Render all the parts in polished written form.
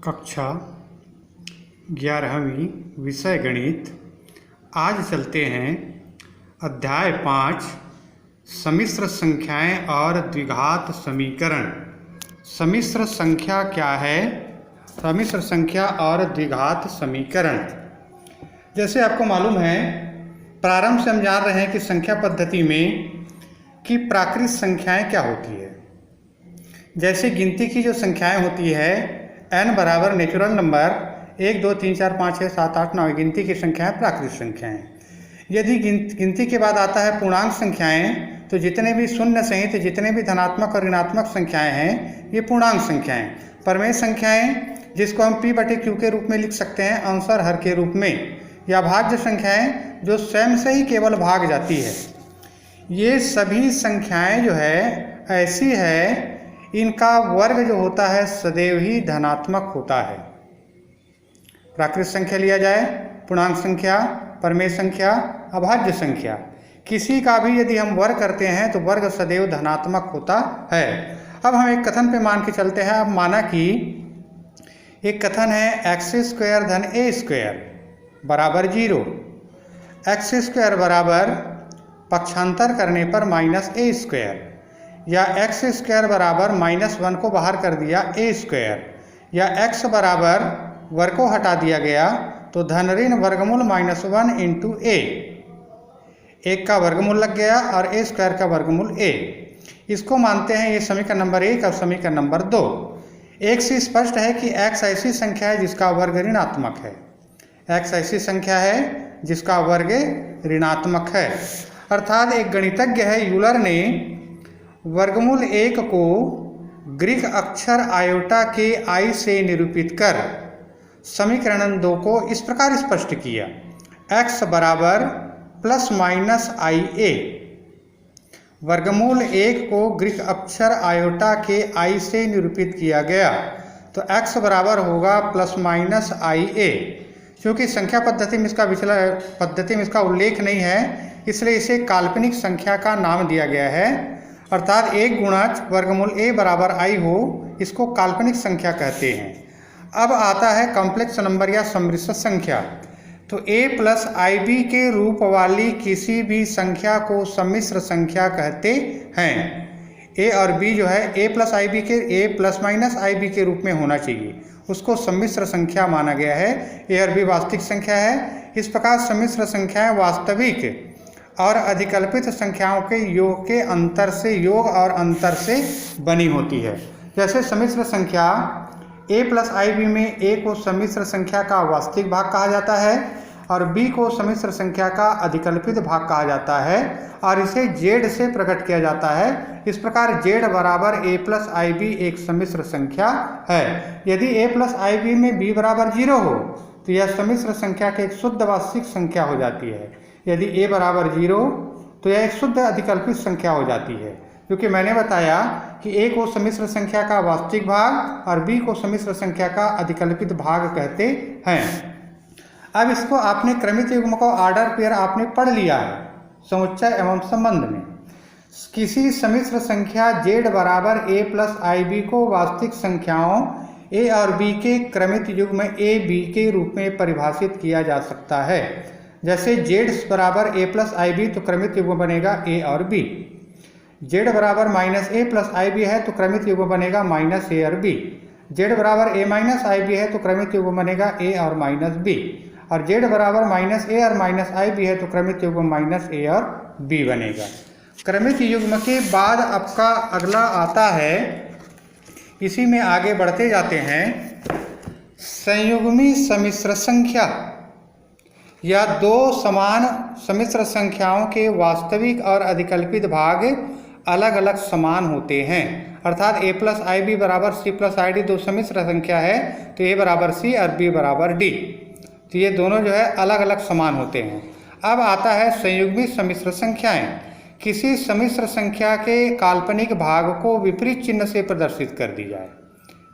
कक्षा 11वीं विषय गणित। आज चलते हैं अध्याय 5 सम्मिश्र संख्याएं और द्विघात समीकरण। सम्मिश्र संख्या क्या है? सम्मिश्र संख्या और द्विघात समीकरण। जैसे आपको मालूम है, प्रारंभ से हम जान रहे हैं कि संख्या पद्धति में कि प्राकृत संख्याएं क्या होती है। जैसे गिनती की जो संख्याएं होती है n बराबर नेचुरल नंबर 1 2 3 4 5 6 7 8 9 गिनती की संख्याएं प्राकृत संख्याएं। यदि गिनती के बाद आता है पूर्णांक संख्याएं, तो जितने भी शून्य सहित जितने भी धनात्मक और ऋणात्मक संख्याएं हैं ये पूर्णांक संख्याएं। परमेय संख्याएं जिसको हम p/q के रूप में लिख सकते हैं, अंश और हर के रूप में, या भाज्य संख्याएं जो स्वयं से ही केवल भाग जाती है। ये सभी संख्याएं जो है ऐसी है, इनका वर्ग जो होता है सदैव ही धनात्मक होता है। प्राकृत संख्या लिया जाए, पूर्णांक संख्या, परमेय संख्या, अभाज्य संख्या, किसी का भी यदि हम वर्ग करते हैं तो वर्ग सदैव धनात्मक होता है। अब हम एक कथन पे मान के चलते हैं। अब माना कि एक कथन है x² धन a² बराबर 0। x² बराबर पक्षांतर करने पर -a², या x² बराबर -1 को बाहर कर दिया a², या x बराबर वर्ग को हटा दिया गया तो धन ऋण वर्गमूल -1 इंटू a। एक का वर्गमूल लग गया और a² का वर्गमूल a। इसको मानते हैं ये समीकरण नंबर 1 और समीकरण नंबर 2। एक से स्पष्ट है कि x ऐसी संख्या है जिसका वर्ग ऋणात्मक है। x ऐसी संख्या है जिसका वर्ग ऋणात्मक है। अर्थात एक गणितज्ञ है यूलर ने वर्गमूल 1 को ग्रीक अक्षर आयोटा के i से निरूपित कर समीकरण 2 को इस प्रकार स्पष्ट किया। x बराबर ±ia। वर्गमूल 1 को ग्रीक अक्षर आयोटा के i से निरूपित किया गया तो x बराबर होगा ±ia। क्योंकि संख्या पद्धति में इसका उल्लेख नहीं है, इसलिए इसे काल्पनिक संख्या का नाम दिया गया है। अर्थात एक गुणज वर्गमूल a बराबर i हो, इसको काल्पनिक संख्या कहते हैं। अब आता है कॉम्प्लेक्स नंबर या सम्मिश्र संख्या। तो a + ib के रूप वाली किसी भी संख्या को सम्मिश्र संख्या कहते हैं। a और b जो है a ± ib के रूप में होना चाहिए, उसको सम्मिश्र संख्या माना गया है। a और b वास्तविक संख्या है। इस प्रकार सम्मिश्र संख्याएं वास्तविक और अधिकल्पित संख्याओं के योग के अंतर से, योग और अंतर से बनी होती है। जैसे सम्मिश्र संख्या a + ib में a को सम्मिश्र संख्या का वास्तविक भाग कहा जाता है और b को सम्मिश्र संख्या का अधिकल्पित भाग कहा जाता है, और इसे z से प्रकट किया जाता है। इस प्रकार z बराबर a + ib एक सम्मिश्र संख्या है। यदि a + ib में b बराबर 0 हो तो यह सम्मिश्र संख्या की एक शुद्ध वास्तविक संख्या हो जाती है। यदि a बराबर 0 तो यह एक शुद्ध अधिकल्पित संख्या हो जाती है। क्योंकि मैंने बताया कि a को सम्मिश्र संख्या का वास्तविक भाग और b को सम्मिश्र संख्या का अधिकल्पित भाग कहते हैं। अब इसको आपने क्रमित युग्म को ऑर्डर पेयर आपने पढ़ लिया है समुच्चय एवं संबंध में। किसी सम्मिश्र संख्या z बराबर a + ib को वास्तविक संख्याओं a और b के क्रमित युग्म a b के रूप में परिभाषित किया जा सकता है। जैसे z बराबर a + ib तो क्रमित युग्म बनेगा a और b। z बराबर -a + ib है तो क्रमित युग्म बनेगा -a और b। z बराबर a - ib है तो क्रमित युग्म बनेगा a और -b। और z बराबर -a और -ib है तो क्रमित युग्म -a और b बनेगा। क्रमित युग्म के बाद आपका अगला आता है, इसी में आगे बढ़ते जाते हैं, संयुग्मी सम्मिश्र संख्या, या दो समान सम्मिश्र संख्याओं के वास्तविक और अधिकल्पित भाग अलग अलग समान होते हैं। अर्थात a + ib बराबर c + id दो सम्मिश्र संख्या है तो a बराबर c और b बराबर d, तो ये दोनों जो है अलग अलग समान होते हैं। अब आता है संयुग्मी सम्मिश्र संख्याएं। किसी सम्मिश्र संख्या के काल्पनिक भाग को विपरीत चिन्ह से प्रदर्शित कर दी जाए,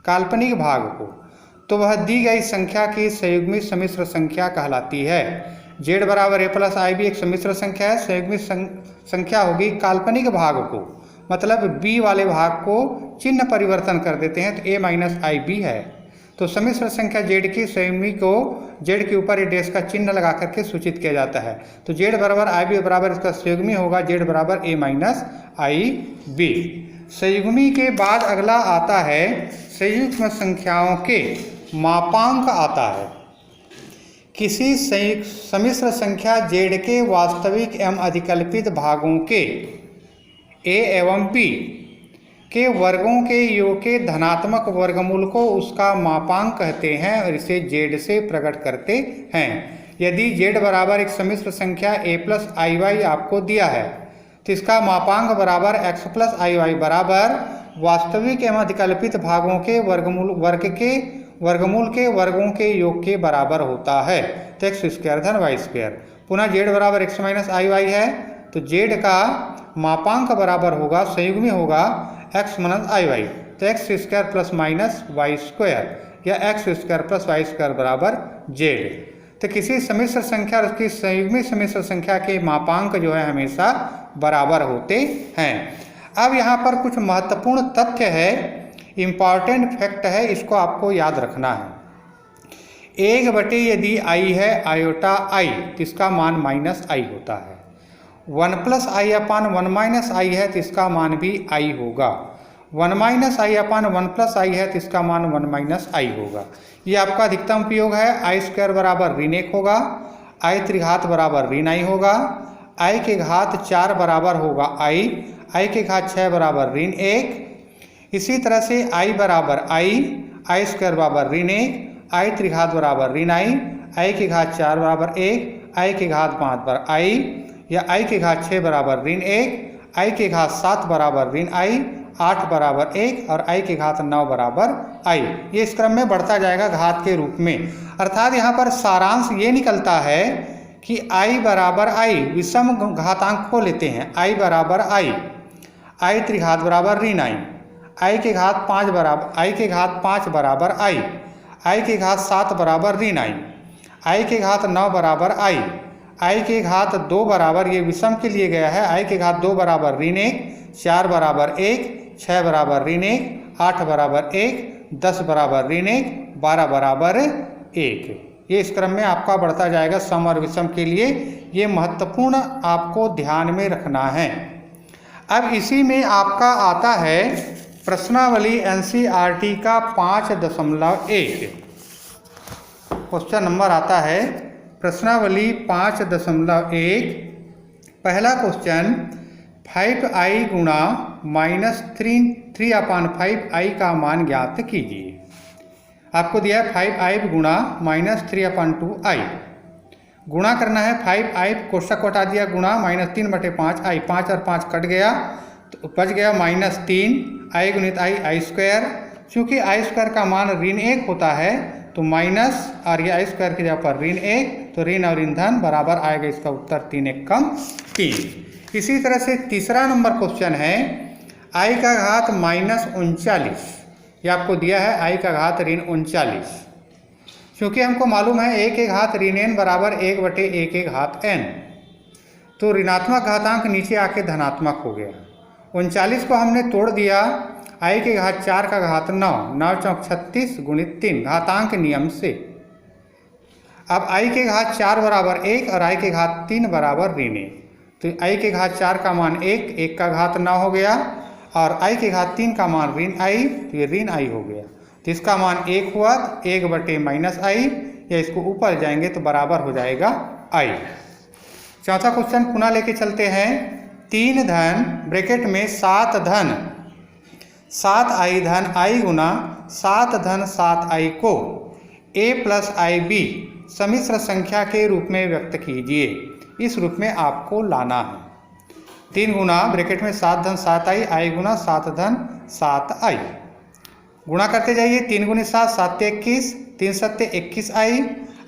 काल्पनिक भाग को, तो वह दी गई संख्या की संयुग्मी सम्मिश्र संख्या कहलाती है। z बराबर a + ib एक सम्मिश्र संख्या है। संयुग्मी संख्या होगी काल्पनिक भाग को, मतलब b वाले भाग को चिन्ह परिवर्तन कर देते हैं तो a - ib है। तो सम्मिश्र संख्या जेड की संयुग्मी को जेड के ऊपर डैश का चिन्ह लगा करके सूचित किया जाता है। तो जेड बराबर आई बी बराबर इसका संयुग्मी होगा जेड बराबर ए माइनस आई बी। संयुग्मी के बाद अगला आता है संयुग्म संख्याओं के मापांक आता है। किसी सम्मिश्र संख्या जेड के वास्तविक एवं अधिकल्पित भागों के ए एवं बी के वर्गों के योग के धनात्मक वर्गमूल को उसका मापांक कहते हैं और इसे जेड से प्रकट करते हैं। यदि जेड बराबर एक सम्मिश्र संख्या ए प्लस आई वाई आपको दिया है तो इसका मापांक बराबर एक्स प्लस आई वाई बराबर वास्तविक एवं अधिकल्पित भागों के वर्गमूल के वर्गों के योग के बराबर होता है। तो एक्स स्क्वायर धन वाई स्क्वायर। पुनः जेड बराबर एक्स माइनस आई वाई है तो जेड का मापांक बराबर होगा संयुग्मी होगा एक्स माइनस आई वाई। तो x square plus minus y square या x square plus y square बराबर जेड। तो किसी सम्मिश्र संख्या और उसकी संयुग्मी सम्मिश्र संख्या के मापांक जो है हमेशा बराबर होते हैं। अब यहाँ पर कुछ महत्वपूर्ण तथ्य है, इम्पॉर्टेंट फैक्ट है, इसको आपको याद रखना है। एक बटे यदि आई है आयोटा आई तो इसका मान माइनस आई होता है। 1 प्लस आई अपान 1 माइनस आई है तो इसका मान भी आई होगा। 1 माइनस आई अपान 1 प्लस आई है तो इसका मान 1 माइनस आई होगा। ये आपका अधिकतम उपयोग है। आई स्क्वायर बराबर ऋण 1 होगा, आई त्रिघात बराबर ऋण आई होगा, आई के घात 4 बराबर होगा आई के घात 6 बराबर ऋण 1। इसी तरह से आई बराबर आई स्क्वायर बराबर ऋण 1, आई त्रिघात बराबर ऋण आई के घात 4 बराबर 1, आई के घात 5 बराबर आई या आई के घात 6 बराबर ऋण 1, आई के घात 7 बराबर ऋण आई, 8 बराबर 1 और आई के घात 9 बराबर आई। ये इस क्रम में बढ़ता जाएगा घात के रूप में। अर्थात यहाँ पर सारांश ये निकलता है कि आई बराबर आई, विषम घातांक को लेते हैं। आई बराबर आई त्रिघात बराबर ऋण आई के घात 5 बराबर आई के घात 5 बराबर आई के घात 7 बराबर ऋण आई के घात 9 बराबर आई के घात 2 बराबर, ये विषम के लिए गया है, आई के घात 2 बराबर ऋण 1, 4 बराबर 1, 6 बराबर ऋण 1, 8 बराबर 1, 10 बराबर ऋण 1, 12 बराबर 1। ये इस क्रम में आपका बढ़ता जाएगा सम और विषम के लिए। ये महत्वपूर्ण आपको ध्यान में रखना है। अब इसी में आपका आता है प्रश्नावली एनसीईआरटी का 5.1 क्वेश्चन नंबर आता है प्रश्नावली 5.1। पहला क्वेश्चन 5i गुणा -3/5i का मान ज्ञात कीजिए। आपको दिया है 5i गुणा -3/2i। गुणा करना है 5i, कोष्ठक को हटा दिया, गुणा -3/5i, 5 और 5 कट गया तो बच गया -3 i गुणित आई स्क्वायर। चूँकि आई स्क्वायर का मान ऋण 1 होता है तो माइनस और ये आई स्क्वायर की जगह पर ऋण 1 तो ऋण और ऋण धन बराबर आएगा। इसका उत्तर 3 1 कम 3। इसी तरह से तीसरा नंबर क्वेश्चन है आई का घात -39। ये आपको दिया है आई का घात ऋण 39। क्योंकि हमको मालूम है a के घात ऋण n बराबर 1/a के घात n, तो ऋणात्मक घातांक नीचे आके धनात्मक हो गया। 39 को हमने तोड़ दिया, आई के घात 4 का घात 9, 9 चौक 36 गुणित 3 घातांक नियम से। अब आई के घात 4 बराबर 1 और आई के घात 3 बराबर ऋण 1, तो आई के घात 4 का मान 1 का घात 9 हो गया और आई के घात 3 का मान ऋण आई, तो ये ऋण आई हो गया। तो इसका मान 1 हुआ, 1/-i, या इसको ऊपर जाएंगे तो बराबर हो जाएगा i। चौथा क्वेश्चन पुनः लेके चलते हैं। 3 धन ब्रैकेट में 7 धन 7i धन i गुना 7 धन 7i को a प्लस ib सम्मिश्र संख्या के रूप में व्यक्त कीजिए। इस रूप में आपको लाना है। 3 गुना ब्रैकेट में 7 धन 7i, i गुना 7 धन 7i। गुणा करते जाइए, 3 गुनी 7 7 21, 3 7 21i,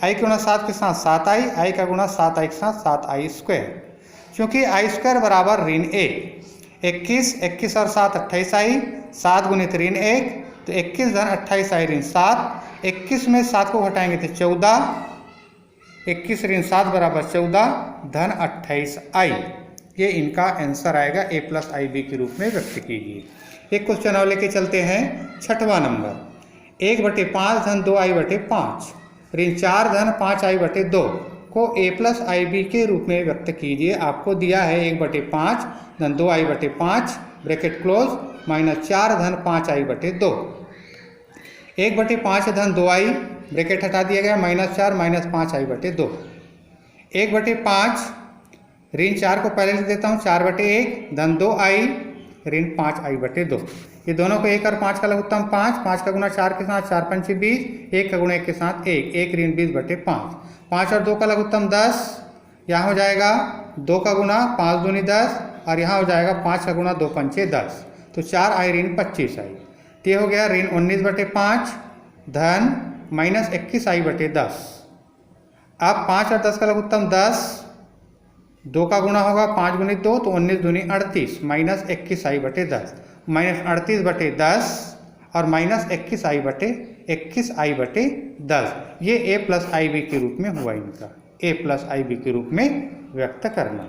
i के गुना 7 के साथ 7i, i का गुना 7i के साथ 7i स्क्वायर। क्योंकि i स्क्वायर बराबर ऋण 1, 21 और 7 28i, 7 गुणित ऋण 1 तो 21 धन 28i ऋण 7, 21 में 7 को घटाएंगे तो 14, 21 ऋण 7 बराबर 14 धन 28i। ये इनका आंसर आएगा। a प्लस आई बी के रूप में व्यक्त कीजिए। एक क्वेश्चन और लेके चलते हैं। 6वां नंबर, 1/5 धन 2i/5 ऋण 4 धन 5i/2 को a प्लस ib के रूप में व्यक्त कीजिए। आपको दिया है 1/5 धन 2i/5 ब्रैकेट क्लोज माइनस 4 धन 5i/2। 1/5 धन 2i ब्रैकेट हटा दिया गया -4 माइनस 5i/2। 1/5 ऋण 4 को पहले लिख देता हूँ 4/1 धन 2i ऋण 5i/2। ये दोनों को 1 और 5 का लघुत्तम 5, 5 का गुना 4 के साथ 4 पंचे 20, 1 का गुना 1 के साथ 1, 1 ऋण 20/5। 5 और 2 का लघुत्तम 10, यहाँ हो जाएगा 2 का गुना 5 दूनी 10 और यहाँ हो जाएगा 5 का गुना 2 पंचे 10, तो 4i ऋण 25i। तो ये हो गया ऋण 19/5 धन -21i/10। अब 5 और 10 का लघुत्तम 10, 2 का गुना होगा 5 गुनी 2 तो 19 दूनी 38 -21i/10 -38/10 और -21i/10। ये a प्लस ib के रूप में हुआ इनका, a प्लस ib के रूप में व्यक्त करना।